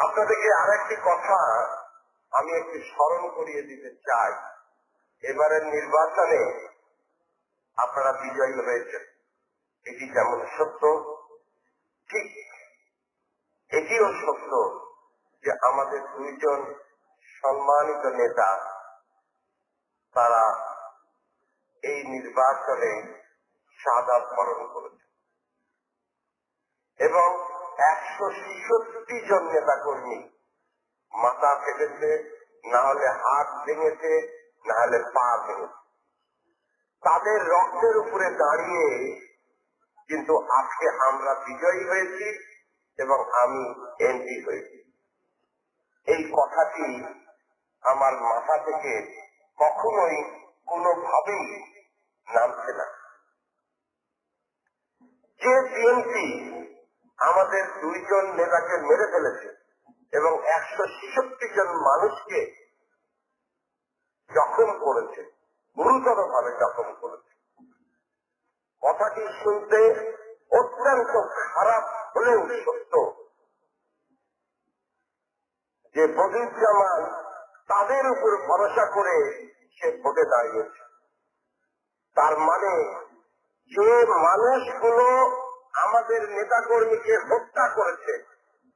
আপনাদেরকে আরেকটি কথা আমি একটু স্মরণ করিয়ে দিতে চাই। এবারের নির্বাচনে আপনারা বিজয়ী হয়েছেন, এটি যেমন সত্য, ঠিক এটিও সত্য যে আমাদের দুইজন সম্মানিত নেতা তারা এই নির্বাচনে শাহাদাত বরণ করেছে এবং 166 জন নেতা কর্মী মাথা ফেটেছে, না হলে হাত ভেঙেছে, না হলে পা ভেঙেছে। তাদের রক্তের উপরে দাঁড়িয়ে কিন্তু আজকে আমরা বিজয়ী হয়েছি এবং আমি এমপি হয়েছি। এই কথাটি আমার মাথা থেকে কখনোই কোনোভাবেই নামছে না। যে বিএনপি আমাদের দুইজন নেতাকে মেরে ফেলেছে এবং 166 জন মানুষকে জখম করেছে, গুরুতর ভাবে জখম করেছে, কথাটি শুনতে অত্যন্ত খারাপ হলেও সত্য যে বদিউজ্জামান তাদের উপর ভরসা করে সে ভোটে দাঁড়িয়েছে। তার মানে যে মানুষগুলো আমাদের নেতাকর্মীকে হত্যা করেছে,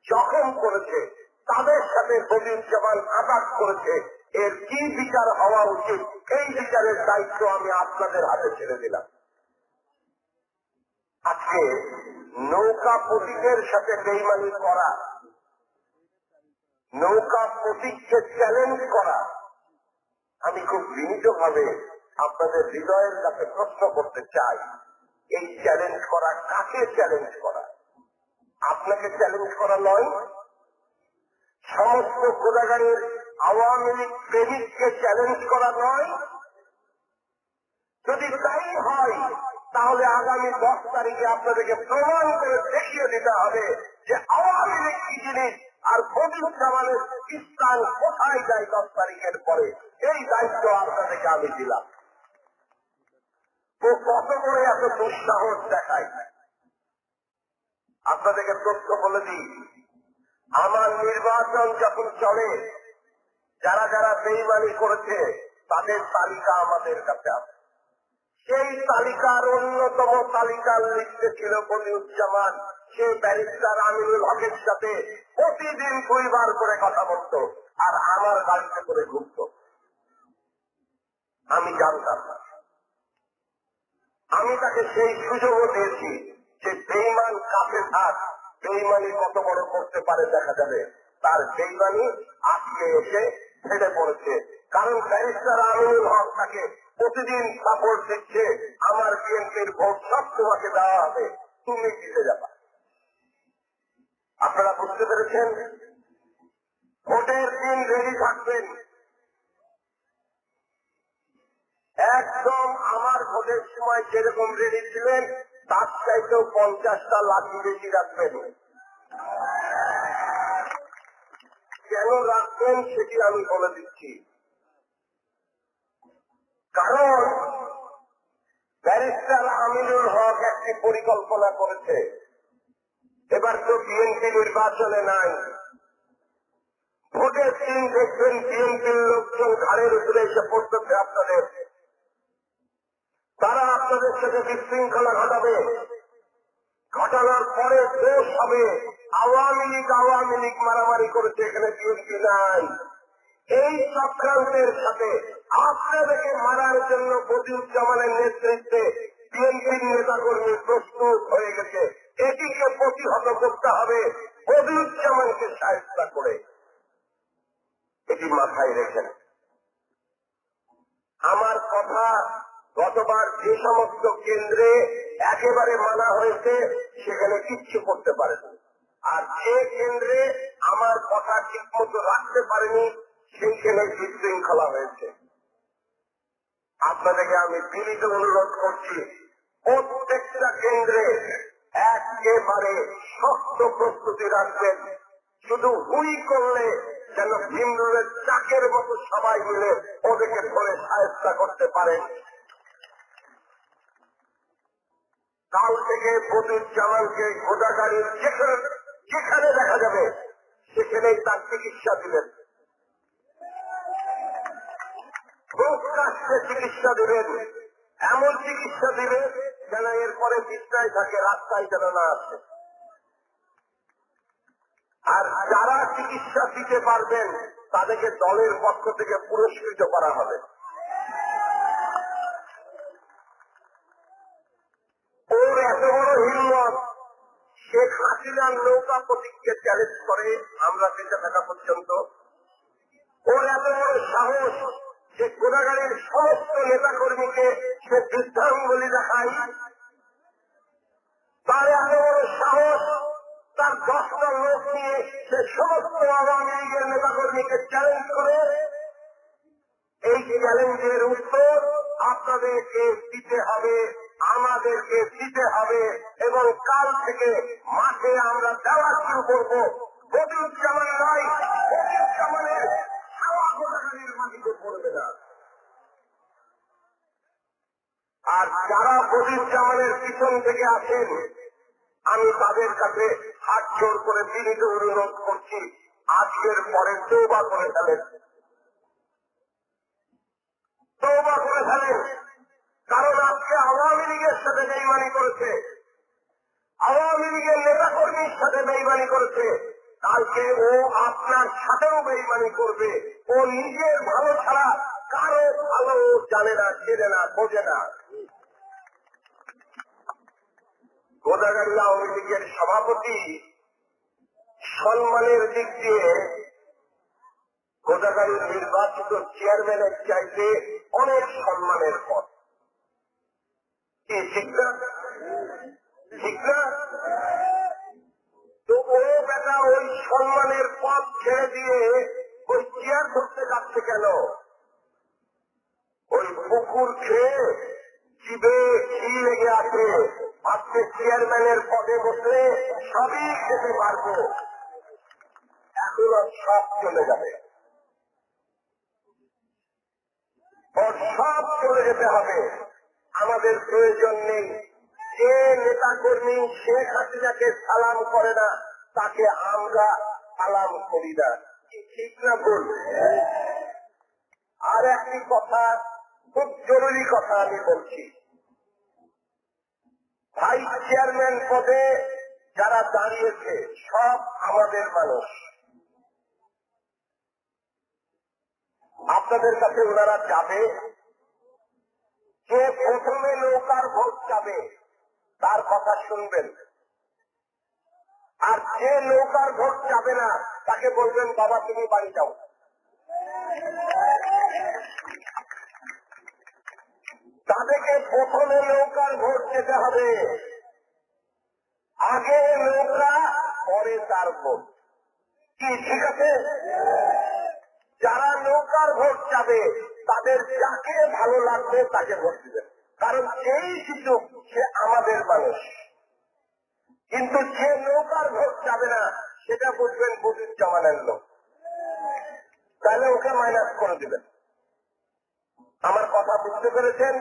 জখম করেছে, তাদের সাথে বদিউজ্জামান আঘাত করেছে, এর কি বিচার হওয়া উচিত, এই বিচারের দায়িত্ব আমি আপনাদের হাতে ছেড়ে দিলাম। আজকে নৌকা প্রতীকের সাথে বেইমানি করা, নৌকা প্রতীককে চ্যালেঞ্জ করা, আমি খুব বিনীতভাবে আপনাদের হৃদয়ের কাছে প্রশ্ন করতে চাই, এই চ্যালেঞ্জ করা কাকে চ্যালেঞ্জ করা? আপনাকে চ্যালেঞ্জ করা নয়, সমস্ত গোদাগাড়ির আওয়ামী লীগ প্রেমিককে চ্যালেঞ্জ করা নয়। যদি তাই হয় তাহলে আগামী 10 তারিখে আপনাদেরকে প্রমাণ করে দেখিয়ে দিতে হবে যে আওয়ামী লীগ কি জিনিস আর বদিউজ্জামানের স্থান কোথায় যায় 10 তারিখের পরে। এই দায়িত্ব আপনাদেরকে আমি দিলাম। তো কত করে এত দুঃসাহস দেখায়? আপনাদেরকে তথ্য বলে দিই, আমার নির্বাচন যখন চলে যারা যারা বেইমানি করেছে তাদের তালিকা আমাদের কাছে আছে। সেই তালিকার অন্যতম তালিকার লিস্টে ছিল বদিউজ্জামান। সে ব্যারিস্টার আমিনুল হকের সাথে প্রতিদিন 2 বার করে কথা বলত আর আমার গাড়িতে করে ঘুরত। আমি জানতাম না। আমি তাকে সেই সুযোগও দিয়েছি যে বেইমান কাছে থাক, বেইমানি কত বড় করতে পারে দেখা যাবে। তার বেইমানি আজকে এসে ফেটে পড়েছে, কারণ ব্যারিস্টার আমিনুল হক তাকে প্রতিদিন সাপোর্ট দিচ্ছে, আমার বিএনপির ভোট সব তোমাকে দেওয়া হবে, তুমি দিতে যাবা। আপনারা বুঝতে পেরেছেন? ভোটের দিন রেডি থাকবেন। একদম আমার ভোটের সময় যেরকম রেডি ছিলেন তার চাইতেও 50টা লাঠি বেশি রাখবেন। কেন রাখবেন সেটি আমি বলে দিচ্ছি। কারণ ব্যারিস্টার আমিনুল হক একটি পরিকল্পনা করেছে। এবার তো বিএনপি নির্বাচনে নাই, ভোটের দিন দেখবেন বিএনপির লোকজন ঘাড়ের উপরে এসে পড়তেছে আপনাদের, তারা আপনাদের সাথে বিশৃঙ্খলা ঘটাবে, ঘটানোর পরে দোষ হবে আওয়ামী লীগ মারামারি করেছে, এখানে বিএনপি নাই। এই চক্রান্তের সাথে আপনাদেরকে মারার জন্য বদিউজ্জামানের নেতৃত্বে বিএনপির নেতাকর্মী প্রস্তুত হয়ে গেছে। এটিকে প্রতিহত করতে হবে বদিউজ্জামানকে সাহায্য করে। এটি মাথায় রেখেন। আমার কথা গতবার যে সমস্ত কেন্দ্রে একেবারে মানা হয়েছে সেখানে কিচ্ছু করতে পারেনি, আর যে কেন্দ্রে আমার কথা ঠিক মতো রাখতে পারেনি সেইখানে বিশৃঙ্খলা হয়েছে। আপনাদেরকে আমি বিনীত অনুরোধ করছি, প্রত্যেকটা কেন্দ্রে একেবারে শক্ত প্রস্তুতি রাখবেন। শুধু হুই করলে যেন ভিমরুলের চাকের মতো সবাই মিলে ওদেরকে ধরে সাহায্য করতে পারেন। কাল থেকে বদিউজ্জামানকে গোদাগাড়ির যেখানে যেখানে দেখা যাবে সেখানেই তার চিকিৎসা দিবেন, প্রকাশ্যে চিকিৎসা দিবেন, এমন চিকিৎসা দিবেন যেন এরপরে বিছনায় থাকে, রাস্তায় যেন না আসে। আর যারা চিকিৎসা দিতে পারবেন তাদেরকে দলের পক্ষ থেকে পুরস্কৃত করা হবে। ওর এত বড় হিম্মত, শেখ হাসিনার নৌকা প্রতীককে চ্যালেঞ্জ করে আমরা বেঁচে থাকা পর্যন্ত। ওর এত বড় সাহস যে গোদাগাড়ির সমস্ত নেতা কর্মীকে সে বৃদ্ধাঙ্গুলি দেখায়। তার এত বড় সাহস, তার 10টা লোক নিয়ে সে সমস্ত আওয়ামী লীগের নেতা কর্মীকে চ্যালেঞ্জ করে। এই চ্যালেঞ্জের উত্তর আপনাদেরকে দিতে হবে, আমাদেরকে দিতে হবে, এবং কাল থেকে মাঠে আমরা দেওয়া শুরু করবো। বদিউজ্জামান নয়, বদিউজ্জামানের হাওয়া গোদাগাড়ির মাটিতে পড়বে না। আর যারা বদিউজ্জামানের পিছন থেকে আসেন, আমি তাদের কাছে হাত জোর করে বিনীত অনুরোধ করছি, আজকের পরে তওবা করে ফেলেন, তওবা করে ফেলেন। কারণ আজকে আওয়ামী লীগের সাথে বেইমানি করেছে, আওয়ামী লীগের নেতা কর্মীর সাথে বেইমানি করেছে, কালকে ও আপনার সাথেও বেইমানি করবে। ও নিজের ভালো ছাড়া কারো ভালো জানে না, চেনে না, বোঝে না। গোদাগাড়ি আওয়ামী লীগের সভাপতি সম্মানের দিক দিয়ে গোদাগাড়ির নির্বাচিত চেয়ারম্যানের চাইতে অনেক সম্মানের পদ। কি ঠিক না? ঠিক না? তো ও বেটা ওই সম্মানের পদ ছেড়ে দিয়ে ওই চেয়ার ধরতে যাচ্ছে কেন? ওই পুকুর খেয়ে জিভে ঘি লেগে আছে, আজকে চেয়ারম্যানের পদে বসলে সবই খেতে পারবো, এখনো সব চলে যাবে, ওর সব চলে যেতে হবে। আমাদের প্রয়োজন নেই। যে নেতা কর্মী শেখ হাসিনাকে সালাম করে না তাকে আমরা সালাম করি না, ঠিক না ভুল? আর একটি কথা, খুব জরুরি কথা আমি বলছি, ভাইস চেয়ারম্যান পদে যারা দাঁড়িয়েছে সব আমাদের মানুষ। আপনাদের কাছে ওনারা যাবে, যে প্রথমে নৌকার ভোট যাবে তার কথা শুনবেন, আর যে নৌকার ভোট যাবে না তাকে বলবেন বাবা তুমি বাড়ি যাও। তাদেরকে প্রথমে নৌকার ভোট যেতে হবে, আগে নৌকা পরে তার ভোট। কি ঠিক আছে? যারা নৌকার ভোট যাবে তাদের যাকে ভালো লাগবে তাকে ভোট দিবেন, কারণ এই কিছু সে আমাদের মানুষ। কিন্তু যে নৌকার ভোট যাবে না সেটা বুঝবেন বদিউজ্জামানের লোক, তাহলে ওকে মাইনাস করে দিবেন। আমার কথা বুঝতে পেরেছেন?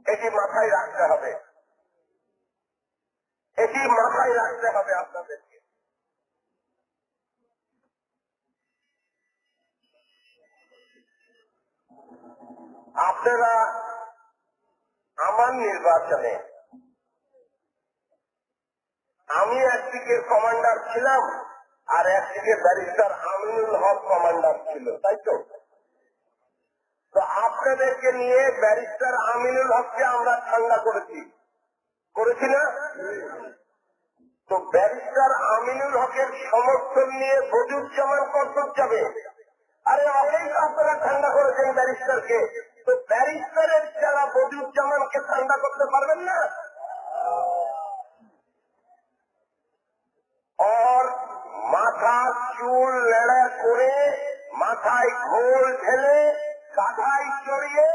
এটি মাথায় রাখতে হবে, এটি মাথায় রাখতে হবে আপনাদেরকে। আপনারা আমার নির্বাচনে আমি একদিকে কমান্ডার ছিলাম আর একদিকে ব্যারিস্টার আমিনুল হক কমান্ডার ছিল, তাই তো? তো আপনাদেরকে নিয়ে ব্যারিস্টার আমিনুল হককে আমরা ঠান্ডা করেছি, করেছি না? তো ব্যারিস্টার আমিনুল হকের সমর্থন নিয়ে বদিউজ্জামান কত যাবে? আরে অনেক আপনারা ঠান্ডা করেছেন ব্যারিস্টারকে, তো ব্যারিস্টারের যারা বদিউজ্জামানকে ঠান্ডা করতে পারবেন না? और মাথা চুল লেড়া করে মাথায় ঘোল ঢেলে কাঁধায় চড়িয়ে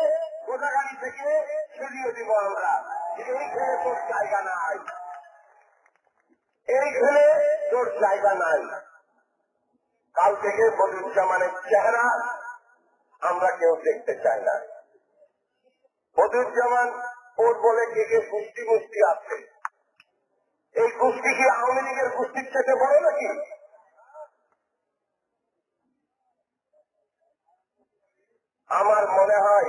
গোদাগাড়ি থেকে সরিয়ে দিব আমরা। এইখানে তোর জায়গা নাই, এইখানে তোর জায়গা নাই। কাল থেকে বদিউজ্জামানের চেহারা আমরা কেউ দেখতে চাই না। বদিউজ্জামান ওর বলে কে কে গোষ্ঠী গোষ্ঠী আছে, এই গোষ্ঠী গোষ্ঠী কি আওয়ামী লীগের গোষ্ঠীর থেকে বড় নাকি? আমার মনে হয়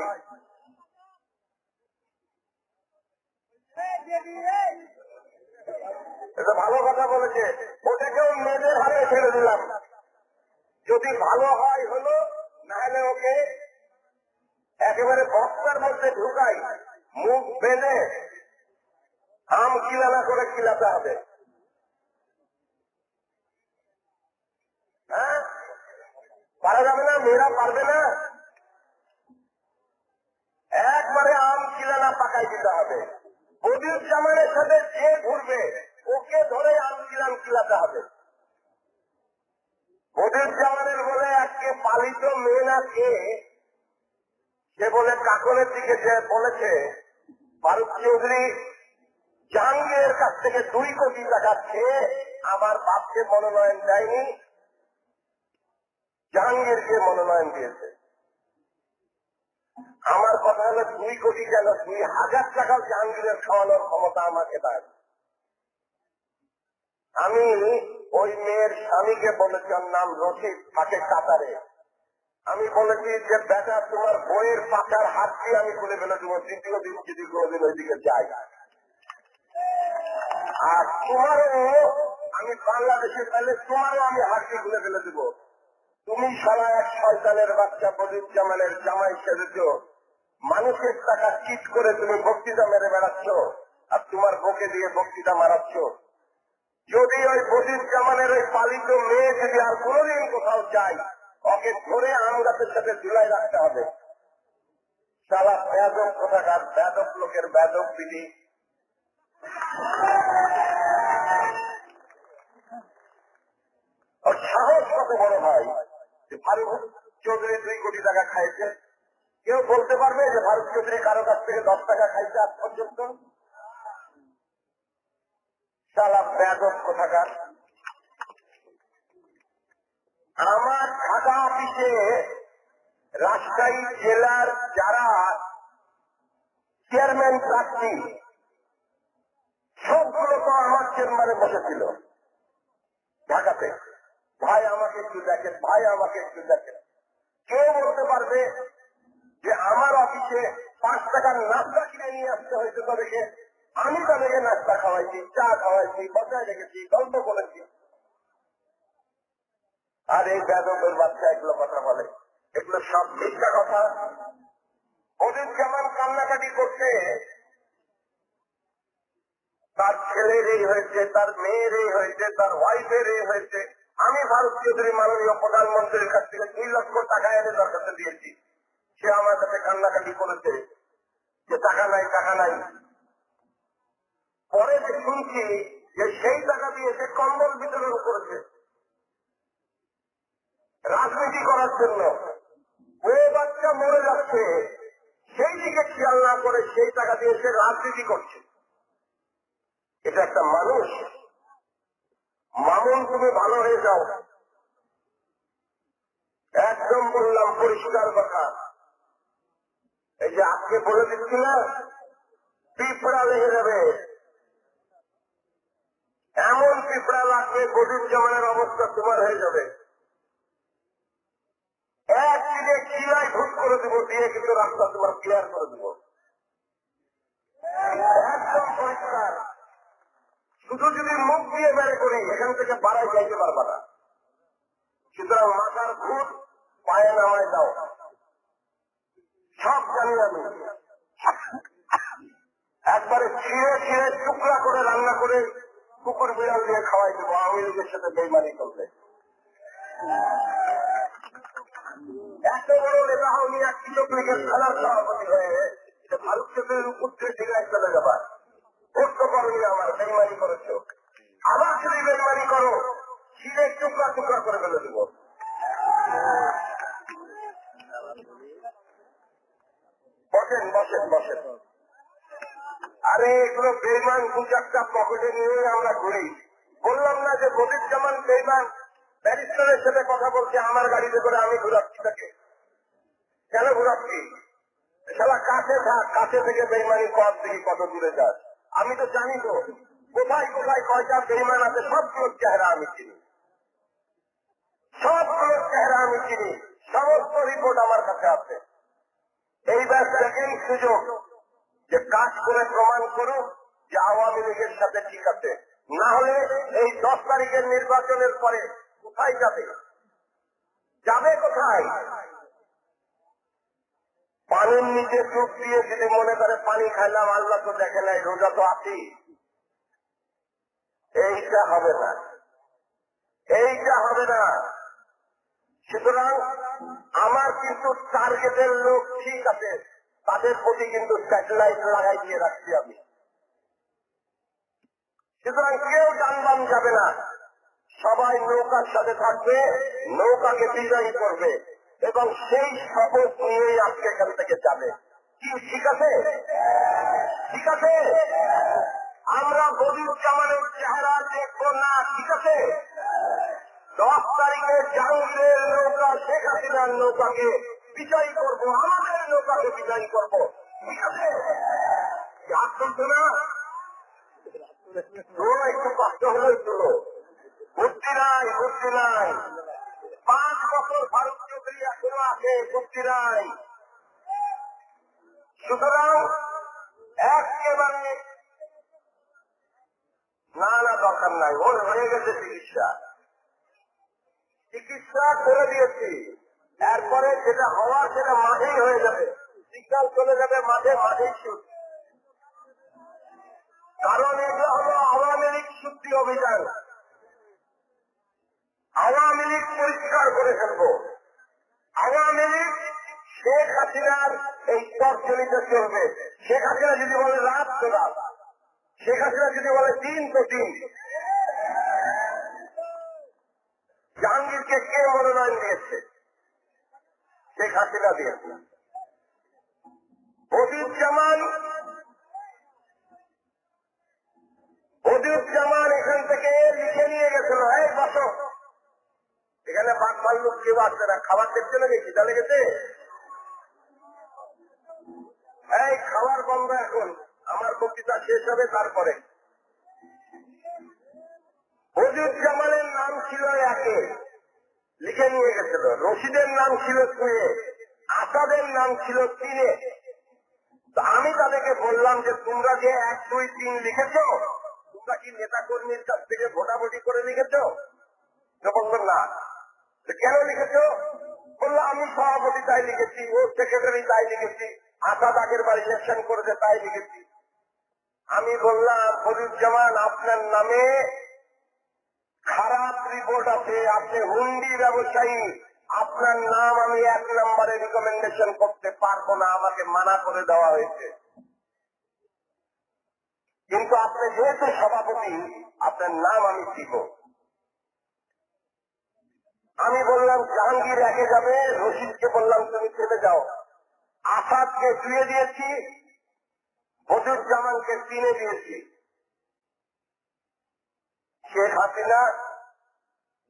এটা ভালো কথা বলেছে, ওটাকেও মেয়েদের হাতে ছেড়ে দিলাম। যদি ভালো হয় হলো, নাহলে ওকে একেবারে বক্তার মধ্যে ঢুকাই, মুখ বেঁধে আম কিলানা করে কিলাতে হবে। হ্যাঁ, পারা যাবে না? মেয়েরা পারবে না? একবারে আম কিলানা পাকাই দিতে হবে। বদিউজ্জামানের সাথে যে ঘুরবে ওকে ধরে আম কিলান কিলাতে হবে। বদিউজ্জামানের বলে আজকে পালিত মেয়ে না কে, সে বলে কাকনের দিকে যে বলেছে ফারুক চৌধুরী জাহাঙ্গীরের কাছ থেকে 2 কোটি টাকা খেয়ে আমার বাপকে মনোনয়ন দেয়নি, জাহাঙ্গীরকে মনোনয়ন দিয়েছে। আমার কথা হলো 2 কোটি কেন, 2000 টাকাও জাহাঙ্গীরের খাওয়ানোর ক্ষমতা আমাকে দেয়। আমি ওই মেয়ের স্বামীকে বলেছি, ওর নাম রশিদ, থাকে কাতারে। আমি বলেছি যে বেটা তোমার বইয়ের পাকার হাত দিয়ে আমি খুলে ফেলে দেবো, দ্বিতীয় দিন যদি কোনোদিন ওইদিকে যাই। আর তোমারও আমি বাংলাদেশে পেলে তোমারও আমি হাত দিয়ে খুলে ফেলে দেবো। তুমি সারা এক শয়তানের বাচ্চা বদিউজ্জামানের জামাই সেজেছ, মানুষের টাকা চিট করে তুমি বক্তৃতা মেরে বেড়াচ্ছ, আর তোমার বকে দিয়ে বক্তৃতা মারাচ্ছ। যদি ওই বদিউজ্জামানের ওই পালিত মেয়ে যদি আর কোনোদিন কোথাও যায়, ওকে ধরে আম গাছের সাথে ঝুলাই রাখতে হবে। সারা বেদক কোথাকার বেদক লোকের বেদক বিধি। ওর সাহস কত বড় ভাই যে ফারুক চৌধুরী 2 কোটি টাকা খাইছে। কেউ বলতে পারবে যে ফারুক চৌধুরী কারো কাছ থেকে 10 টাকা খাইছে আজ পর্যন্ত? সারা বেদক কোথাকার। আমার ঢাকা অফিসে রাজশাহী জেলার যারা চেয়ারম্যান প্রার্থী সবগুলো তো আমার চেম্বারে বসেছিল ঢাকাতে। ভাই আমাকে একটু দেখেন, ভাই আমাকে একটু দেখেন। কেউ বলতে পারবে যে আমার অফিসে 5 টাকার নাস্তা কিনে নিয়ে আসতে হয়েছে তাদেরকে, আমি তাদেরকে নাস্তা খাওয়াইছি, চা খাওয়াইছি, বসায় রেখেছি, গল্প করেছি। আর এই বেদকের বাচ্চা এগুলো কথা বলে, এগুলো সব মিথ্যা কথা। ওদের যেমন কান্নাকাটি করছে, তার ছেলের এই হয়েছে, তার মেয়ের এই হয়েছে, তার ওয়াইফের এই হয়েছে। আমি ফারুক চৌধুরী মাননীয় প্রধানমন্ত্রীর কাছ থেকে 2 লক্ষ টাকা এনে তার কাছে দিয়েছি। সে আমার কাছে কান্নাকাটি করেছে যে টাকা নাই, টাকা নাই। পরে শুনছি যে সেই টাকা দিয়ে সে কম্বল বিতরণ করেছে রাজনীতি করার জন্য। ও বাচ্চা মরে যাচ্ছে, সেই দিকে খেয়াল না করে সেই টাকা দিয়ে সে রাজনীতি করছে। এটা একটা মানুষ? মামুন তুমি ভালো হয়ে যাও, একদম বললাম পরিষ্কার কথা। এই যে আজকে বলে দিচ্ছি না, পিঁপড়া লেগে যাবে, এমন পিঁপড়া লাগবে বদিউজ্জামানের অবস্থা তোমার হয়ে যাবে। একদিনে কিলাই ভুট করে দেবো, দিয়ে কিন্তু রাস্তা তোমার ক্লিয়ার করে দেবো, একদম পরিষ্কার। শুধু যদি মুখ দিয়ে বেড়ে করি এখান থেকে বাড়াই যাইতে পারবা না। সুতরাং মাথার ভুট পায়ে নামায় দাও, সব জানি আমি। একবারে ছিঁড়ে ছিঁড়ে টুকরা করে রান্না করে কুকুর বিড়াল দিয়ে খাওয়াই দেবো আওয়ামী লীগের সাথে বেইমানি করবে। এত বড় নেতা হওনি, এক কৃষক লীগের খেলার সভাপতি হয়ে ফারুক চৌধুরীর উপর থেকে টিকায় চলে যাবা। ভোট করনি, আমার বেইমানি করেছ, আবার যদি বেইমানি করো ছিঁড়ে টুকরা টুকরা করে ফেলে দেব। বসেন বসেন বসেন। আরে এগুলো বেইমান 2-4টা পকেটে নিয়ে আমরা ঘুরি। বললাম না যে বদিউজ্জামান বেইমান ব্যারিস্টারের সাথে কথা বলছে আমার গাড়িতে করে, আমি ঘুরাচ্ছি তাকে। কেন ঘুরাচ্ছি? সারা কাছে থাক, কাছে থেকে বেইমানি কর দেখি কত দূরে যাস। আমি তো জানি তো কোথায় কোথায় কয়টা বেইমান আছে সবগুলোর চেহারা আমি চিনি, সবগুলোর চেহারা আমি চিনি, সমস্ত রিপোর্ট আমার কাছে আছে। এইবার সেকেন্ড সুযোগ যে কাজ করে প্রমাণ করুক যে আওয়ামী লীগের সাথে ঠিক আছে, না হলে এই 10 তারিখের নির্বাচনের পরে কোথায় যাবে? যাবে কোথায়? পানির নিচে চোখ দিয়ে যদি মনে করে পানি খাইলাম, আল্লাহ তো দেখে নাই, রোজা তো আছি, এইটা হবে না, এইটা হবে না। সুতরাং আমার কিন্তু টার্গেটের লোক ঠিক আছে, তাদের প্রতি কিন্তু স্যাটেলাইট লাগাই দিয়ে রাখছি আমি। সুতরাং কেউ ডানবাম যাবে না, সবাই নৌকার সাথে থাকবে, নৌকাকে বিজয়ী করবে এবং সেই শপথ নিয়েই আজকে এখান থেকে যাবে। কি ঠিক আছে? ঠিক আছে। আমরা বদিউজ্জামানের চেহারা দেখবো না, ঠিক আছে? 10 তারিখে জাহাঙ্গীরের নৌকা, শেখ হাসিনার নৌকাকে বিজয়ী করবো, আমাদের নৌকাকে বিজয়ী করবো, ঠিক আছে? হাত তুলতো না, একটু কষ্ট হলেই তুলো, বুদ্ধি নাই, বুদ্ধি নাই। 5 বছর ফারুক চৌধুরী এখনো আছে, বুদ্ধি নাই। সুতরাং একেবারে না দরকার নাই, ওর হয়ে গেছে চিকিৎসা, চিকিৎসা করে দিয়েছি। এরপরে যেটা হওয়ার সেটা মাঠেই হয়ে যাবে, সিগন্যাল চলে যাবে মাঠে, মাঠেই শুট। কারণ এটা হলো আওয়ামী লীগ শুদ্ধি অভিযান, আওয়ামী লীগ পরিষ্কার করে ফেলবো। আওয়ামী লীগ শেখ হাসিনার এই তর্জনীতে চলবে। শেখ হাসিনা যদি বলে রাত তো রাত, শেখ হাসিনা যদি বলে দিন তো দিন। জাহাঙ্গীরকে কে মনোনয়ন দিয়েছে? শেখ হাসিনা দিয়েছে। বদিউজ্জামান এখান থেকে লিখে নিয়ে গেছিল, এই বছর এখানে বাঘ ভাল্লুক কেউ আসবে না, খাবার দেখতে লেগে খিদা লেগেছে, এই খাবার বন্ধ, এখন আমার বক্তৃতা শেষ হবে তারপরে। বদিউজ্জামানের নাম ছিল 1-এ, লিখে নিয়ে গেছিল। রশিদের নাম ছিল 2-এ, আসাদের নাম ছিল 3-এ। আমি তাদেরকে বললাম যে তোমরা যে 1, 2, 3 লিখেছ, তোমরা কি নেতা কর্মীর কাছ থেকে ভোটাভুটি করে লিখেছ? বলল না। কেন লিখেছ? বললো আমি সভাপতি তাই লিখেছি, ও সেক্রেটারি তাই লিখেছি, আসাদ আগের বার ইলেকশন করেছে তাই লিখেছি। আমি বললাম বদিউজ্জামান আপনার নামে খারাপ রিপোর্ট আছে, আপনি হুন্ডি ব্যবসায়ী, আপনার নাম আমি 1 নম্বরে রিকমেন্ডেশন করতে পারবো না, আমাকে মানা করে দেওয়া হয়েছে। কিন্তু আপনি যেহেতু সভাপতি, আপনার নাম আমি দিব। আমি বললাম জাহাঙ্গীর 1-এ যাবে, রশিদকে বললাম তুমি চলে যাও। আসাদকে 2-এ দিয়েছি, বদিউজ্জামানকে 3-এ দিয়েছি। শেখ হাসিনা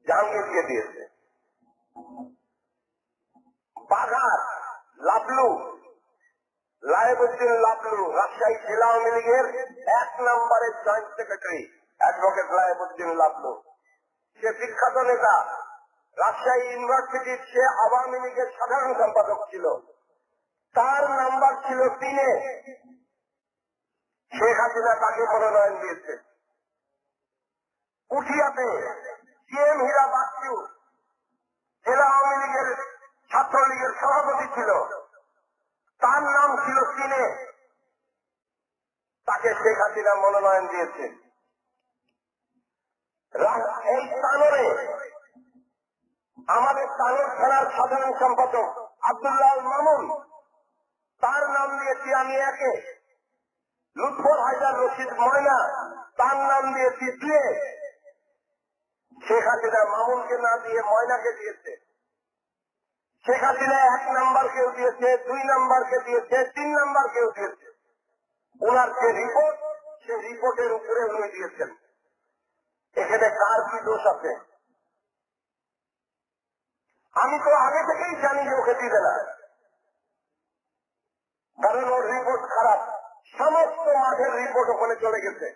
জাহাঙ্গীরকে দিয়েছে। বাঘার লাবলু, লায়েবউদ্দিন লাবলু, রাজশাহী জেলা আওয়ামী লীগের 1 নম্বরের জয়েন্ট সেক্রেটারি অ্যাডভোকেট লায়েবউদ্দিন লাবলু, সে বিখ্যাত নেতা। রাজশাহী ইউনিভার্সিটির সে আওয়ামী লীগের সাধারণ সম্পাদক ছিল, তার নাম্বার ছিল 3-এ। শেখ হাসিনা তাকে মনোনয়ন দিয়েছে। কুঠিয়াতে সিএম হীরা বাচ্চু জেলা আওয়ামী লীগের ছাত্রলীগের সভাপতি ছিল, তার নাম ছিল 3-এ, তাকে শেখ হাসিনা মনোনয়ন দিয়েছে। এই তানোরে আমাদের তানোর থানার সাধারণ সম্পাদক আব্দুল্লাহ মামুন, তার নাম দিয়েছি আমি 1-এ। লুৎফর হায়দার রশিদ ময়না, তার নাম দিয়েছি 2-এ। শেখ হাসিনা মামুনকে না দিয়ে ময়নাকে দিয়েছে। শেখ হাসিনা 1 নাম্বার কেউ দিয়েছে, 2 নাম্বার কে দিয়েছে, 3 নাম্বার কেউ দিয়েছে। ওনার যে রিপোর্ট, সে রিপোর্টের উপরে উনি দিয়েছেন। এখানে কার কি দোষ আছে? আমি তো আগে থেকেই জানি যে ওকে দিবে না, কারণ ওর রিপোর্ট খারাপ। সমস্ত মাঠের রিপোর্ট ওখানে চলে গেছে।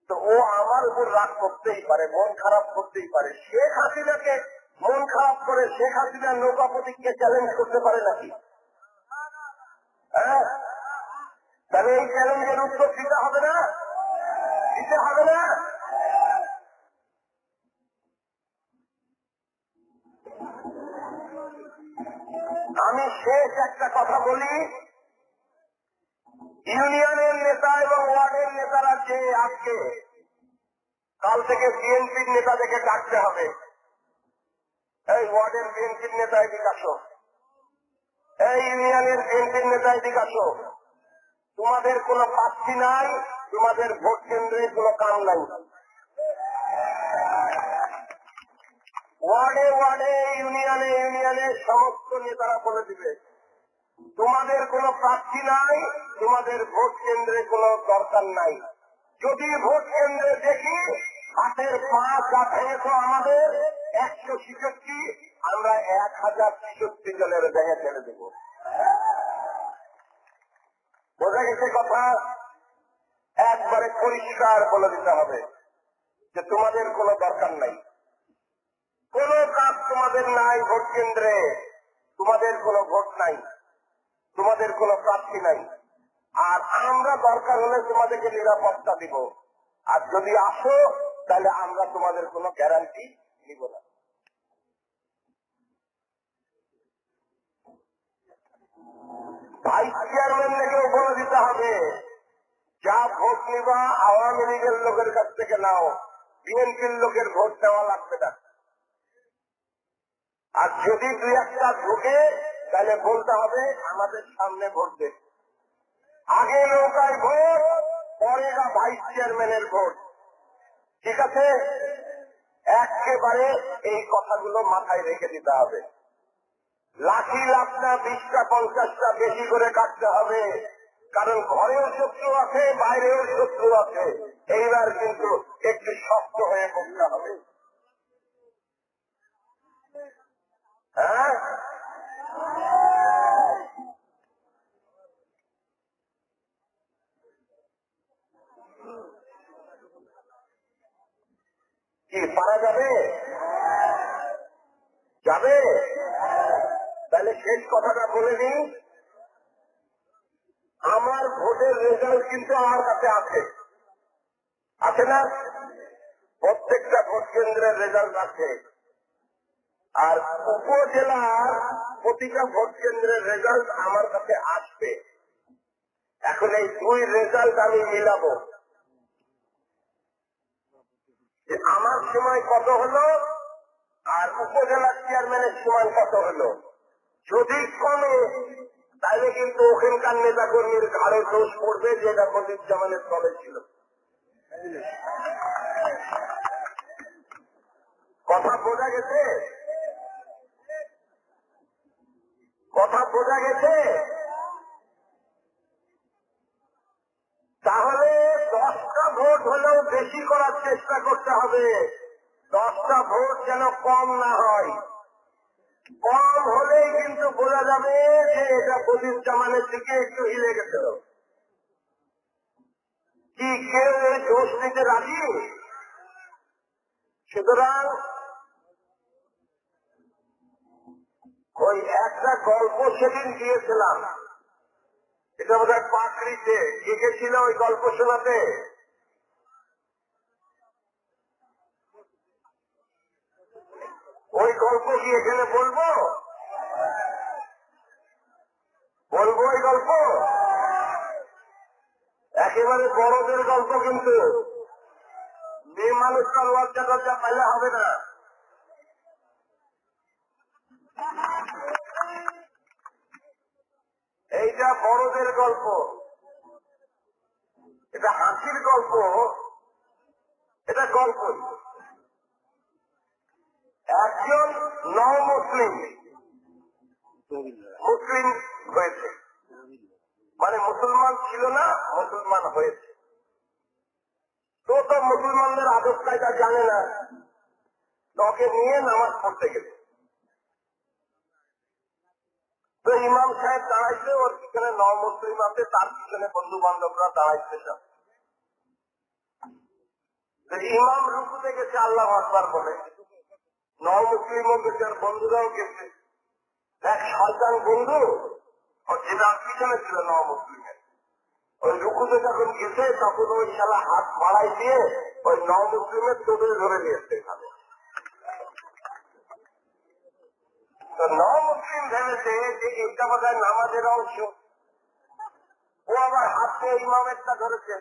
তো ও আমার উপর রাগ করতেই পারে, মন খারাপ করতেই পারে। শেখ হাসিনাকে মন খারাপ করে শেখ হাসিনার নৌকা প্রতীককে চ্যালেঞ্জ করতে পারে নাকি? হ্যাঁ, তাহলে এই চ্যালেঞ্জের উত্তর দিতে হবে না, দিতে হবে না। আমি শেষ একটা কথা বলি, ইউনিয়নের নেতা এবং ওয়ার্ডের নেতারা যে আজকে কাল থেকে বিএনপির নেতাদেরকে ডাকতে হবে, এই ওয়ার্ডের বিএনপির নেতা এদিকে আসো, এই ইউনিয়নের বিএনপির নেতা এদিকে আসো, তোমাদের কোনো প্রার্থী নাই, তোমাদের ভোট কেন্দ্রে কোনো কাম নাই। ওয়ার্ডে ওয়ার্ডে ইউনিয়নে ইউনিয়নে সমস্ত নেতারা বলে দিবে তোমাদের কোনো প্রার্থী নাই, তোমাদের ভোট কেন্দ্রে কোনো দরকার নাই। যদি ভোট কেন্দ্রে দেখি হাতের পাঁচ ভেঙেছ আমাদের 166, আমরা 1066 জনের ভেঙে ছেড়ে দেব। বোঝা গেছে কথা? একবারে পরিষ্কার বলে দিতে হবে যে তোমাদের কোনো দরকার নাই, কোন কাজ তোমাদের নাই, ভোট কেন্দ্রে তোমাদের কোনো ভোট নাই, তোমাদের কোনো প্রার্থী নাই। আর আমরা দরকার হলে তোমাদেরকে নিরাপত্তা দিব, আর যদি আসো তাহলে আমরা তোমাদের কোনো গ্যারান্টি দিব না। ভাইস চেয়ারম্যানকেও বলে দিতে হবে, যা ভোট নিবা আওয়ামী লীগের লোকের কাছ থেকে নাও, বিএনপির লোকের ভোট নেওয়া লাগবে না। আর যদি দুই একটা ঢুকে তাহলে বলতে হবে আমাদের সামনে ভোট দে, আগে নৌকায় ভোট, পরে ভাইস চেয়ারম্যানের ভোট। ঠিক আছে? একেবারে এই কথাগুলো মাথায় রেখে দিতে হবে। লাঠি লাফনা 20টা 50টা বেশি করে কাটতে হবে, কারণ ঘরেও শত্রু আছে, বাইরেও শত্রু আছে। এইবার কিন্তু একটু শক্ত হয়ে পড়তে হবে। হ্যাঁ, কি পারা যাবে? যাবে? তাহলে শেষ কথাটা বলে দিই, আমার ভোটের রেজাল্ট কিন্তু আমার কাছে আছে, আছে না? প্রত্যেকটা ভোট কেন্দ্রের রেজাল্ট আছে, আর উপজেলার প্রতিটা ভোট কেন্দ্রের রেজাল্ট আমার কাছে আসবে। এখন এই দুই রেজাল্ট আমি মিলাবো, যে আমার সময় কত হলো আর উপজেলা চেয়ারম্যানের সময় কত হলো। যদি কমে তাহলে কিন্তু ওখানকার নেতা কর্মীর ঘাড়ে দোষ পড়বে, যেটা বদিউজ্জামানের দলে ছিল। কথা বোঝা গেছে? কথা বোঝা গেছে? তাহলে 10টা ভোট হলেও বেশি করার চেষ্টা করতে হবে, 10টা ভোট যেন কম না হয়। কম হলেই কিন্তু বোঝা যাবে যে এটা বদিউজ্জামানের দিকে একটু হিলে গেছিল। কি কেউ এই দোষ নিতে রাজি? সুতরাং ওই একটা গল্প সেদিন দিয়েছিলাম, এটা বোধ হয় পাকড়িতে লিখেছিল ওই গল্প শোনাতে। ওই গল্প কি এখানে বলবো? বলবো ওই গল্প? একেবারে বড়দের গল্প, কিন্তু মেয়ে মানুষটার লজ্জা টজ্জা পাইলে হবে না। এইটা বড়দের গল্প, এটা হাসির গল্প, এটা গল্প। একজন নও মুসলিম মুসলিম হয়েছে, মানে মুসলমান ছিল না, মুসলমান হয়েছে। তো তো মুসলমানদের আদব কায়দা জানে না, তোকে নিয়ে নামাজ পড়তে গেছে। তো ইমাম সাহেব দাঁড়াইছে, ওর পিছনে নও মুসলিম আছে, তার পিছনে বন্ধু বান্ধবরা দাঁড়াইছে। ইমাম রুকুতে গেছে আল্লাহ আকবার বলে, নয় মুসলিমও গেছে আর বন্ধুরাও গেছে। এক শয়তান বন্ধু যেটা পিছনে ছিল নয় মুসলিমের, ওই রুকুতে যখন গেছে তখন ওই শালা হাত বাড়াই দিয়ে ওই নয় মুসলিমের তোদের ধরে নিয়েছে। তো নয় মুসলিম ভেবেছে যে এটা বোধহয় নামাজের অংশ, ও আবার হাত দিয়ে ইমামেরটা ধরেছে।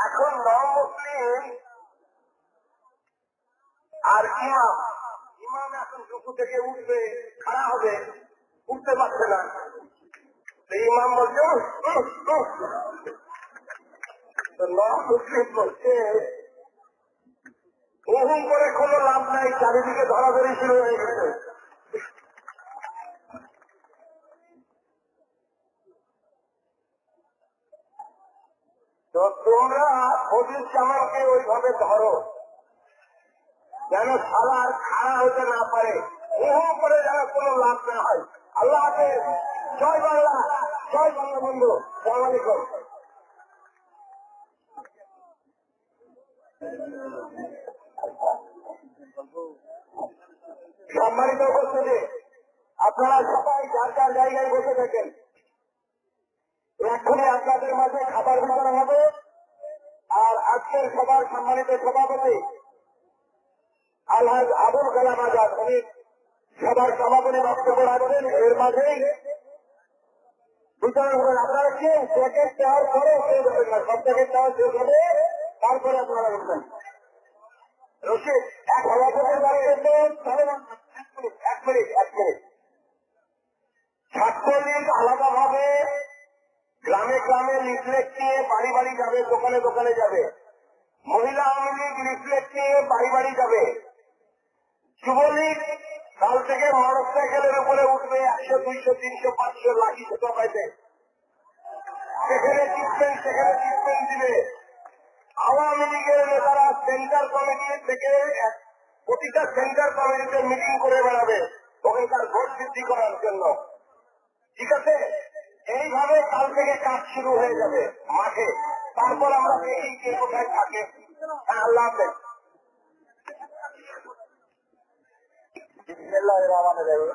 এখন নয় মুসলিম আর ইমাম এখন রুকু থেকে উঠবে, খাড়া হবে, উঠতে পারছে না। ইমাম বলছে নয় মুসলিম বলছে হুম করে কোনো লাভ নাই, চারিদিকে ধরাধরি শুরু হয়ে গেছে। তো তোমরা হদিস জামানকে ওইভাবে ধরো যেন সারা আর খাড়া হতে না পারে, হুম করে যেন কোনো লাভ না হয়। আল্লাহ হাফেজ। জয় বাংলা, জয় বঙ্গবন্ধু। সালাম আলাইকুম। সম্মানিত উপস্থিতি, আপনারা সবাই যার যার জায়গায় বসে থাকেন। এখনই আপনাদের মাঝে খাবার বিতরণ হবে। আর আজকের সবার সম্মানিত সভাপতি আলহাজ আবুল কালাম আজাদ, উনি সবার সভাপতি বক্তব্য রাখবেন। এর মাঝেই বিতরণ করেন। আপনারা কেউ প্যাকেট দেওয়ার পরে কেউ দেবেন না, সব প্যাকেট দেওয়া শেষ হবে, তারপরে আপনারা বলবেন। রশিদ এক সভাপতির এক মিনিট। ছাত্রলীগ আলাদাভাবে গ্রামে গ্রামে লিফলেট নিয়ে বাড়ি বাড়ি যাবে, দোকানে দোকানে যাবে। মহিলা আওয়ামী লীগ লিফলেট নিয়ে বাড়ি বাড়ি যাবে। যুবলীগ কাল থেকে মোটর সাইকেলের উপরে উঠবে 100, 200, 300, 500 লাঠি ছোট পাইতে, সেখানে ট্রিটমেন্ট দিবে। আওয়ামী লীগের নেতারা সেন্টার কমিটি থেকে প্রতিটা সেন্টার কমিটিতে মিটিং করে বেড়াবে ওখানকার ভোট বৃদ্ধি করার জন্য। ঠিক আছে, এইভাবে কাল থেকে কাজ শুরু হয়ে যাবে মাঠে। তারপর আমরা দেখি কে কোথায় থাকে। আল্লাহ হাফেজ। বিসমিল্লাহির রহমানির রহিম।